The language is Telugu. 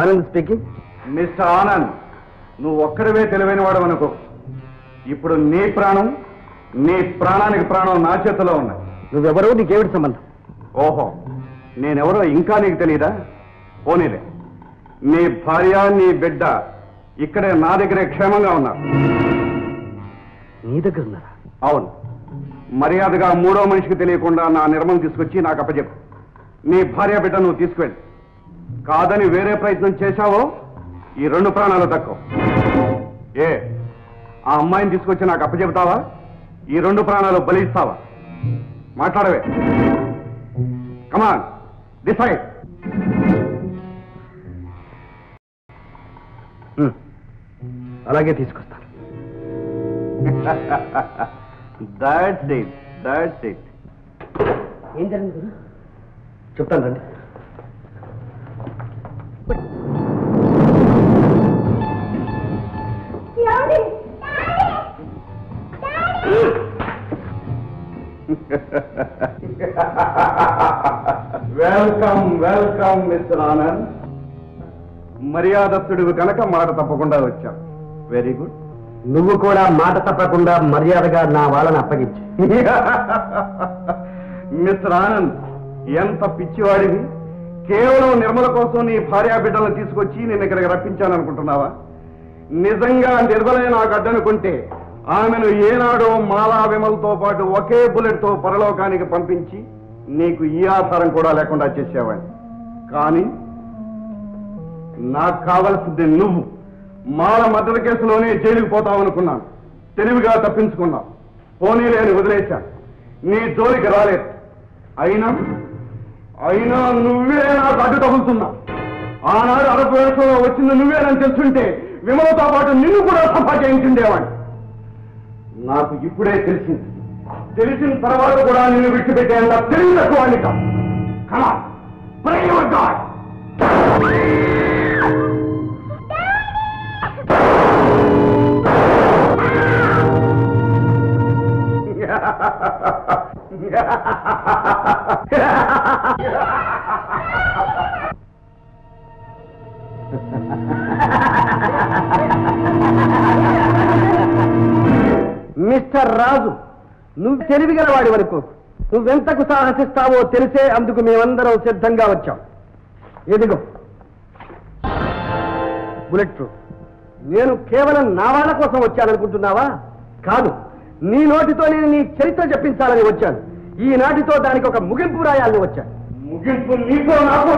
ఆనంద్ స్పీకింగ్. మిస్టర్ ఆనంద్, నువ్వు ఒక్కడివే తెలివైన వాడు అనుకో. ఇప్పుడు నీ ప్రాణం, నీ ప్రాణానికి ప్రాణం నా చేతిలో ఉన్నాయి. నువ్వెవరో, నీకేమిటి సంబంధం? ఓహో, నేనెవరో ఇంకా నీకు తెలియదా? పోనీలే, నీ భార్య నీ బిడ్డ ఇక్కడే నా దగ్గరే క్షేమంగా ఉన్నారు. నీ దగ్గర ఉన్నారా? అవును. మర్యాదగా మూడో మనిషికి తెలియకుండా నా నిర్మం తీసుకొచ్చి నాకు అప్పచెప్పు. నీ భార్య బిడ్డ నువ్వు తీసుకెళ్ళి. కాదని వేరే ప్రయత్నం చేశావో ఈ 2 ప్రాణాలు దక్కవు. ఏ ఆ అమ్మాయిని తీసుకొచ్చి నాకు అప్పచెప్తావా? ఈ 2 ప్రాణాలు బలిస్తావా? మాట్లాడవే. Come on, decide. అలాగే తీసుకొస్తాను. That's it, that's it. ఏం జరిగింది చెప్తాను రండి. Welcome welcome mister Anand. మర్యాదస్తుడివి కనుక మాట తప్పకుండా వచ్చాం. Very good. నువ్వు కూడా మాట తప్పకుండా మర్యాదగా నా వాళ్ళని అప్పగించి. మిస్టర్ ఆనంద్, ఎంత పిచ్చివాడివి! కేవలం నిర్మల కోసం నీ భార్యా బిడ్డలను తీసుకొచ్చి నేను ఇక్కడికి రప్పించాననుకుంటున్నావా? నిజంగా నిర్మలే నాకు అడ్డనుకుంటే ఆమెను ఏనాడో మాలా విమల్తో పాటు ఒకే బుల్లెట్ తో పరలోకానికి పంపించి నీకు ఈ ఆధారం కూడా లేకుండా చేసేవాడిని. కానీ నాకు కావలసింది నువ్వు. మాల మద్దతు కేసులోనే జైలుకు పోతావనుకున్నాను. తెలివిగా తప్పించుకున్నావు. పోనీలే అని వదిలేశాను. నీ జోలికి రాలేదు. అయినా నువ్వే నాకు అడ్డు తగులుతున్నావు. ఆనాడు అరపు వేషంలో వచ్చింది నువ్వేనని తెలుసుంటే విమలతో పాటు నిన్ను కూడా సఫా చేయించుండేవాడిని. నాకు ఇప్పుడే తెలిసింది. తెలిసిన తర్వాత కూడా నిన్ను విడిచిపెట్టేంత తెలివి తక్కువ వాడిని కాదు. కమా, ప్రే యువర్ గాడ్. మిస్టర్ రాజు, నువ్వు తెలివిగల వాడి వరకు నువ్వెంతకు సాహసిస్తావో తెలిసే అందుకు మేమందరం సిద్ధంగా వచ్చాం. ఎదిగో బుల్లెట్ ప్రూఫ్. నేను కేవలం నా వాళ్ళ కోసం వచ్చాననుకుంటున్నావా? కాదు, నీ నోటితో నేను నీ చరిత్ర చెప్పించాలని వచ్చాను. ఈ నాటితో దానికి ఒక ముగింపు రాయాలని వచ్చాను. ముగింపు నీతో నాకు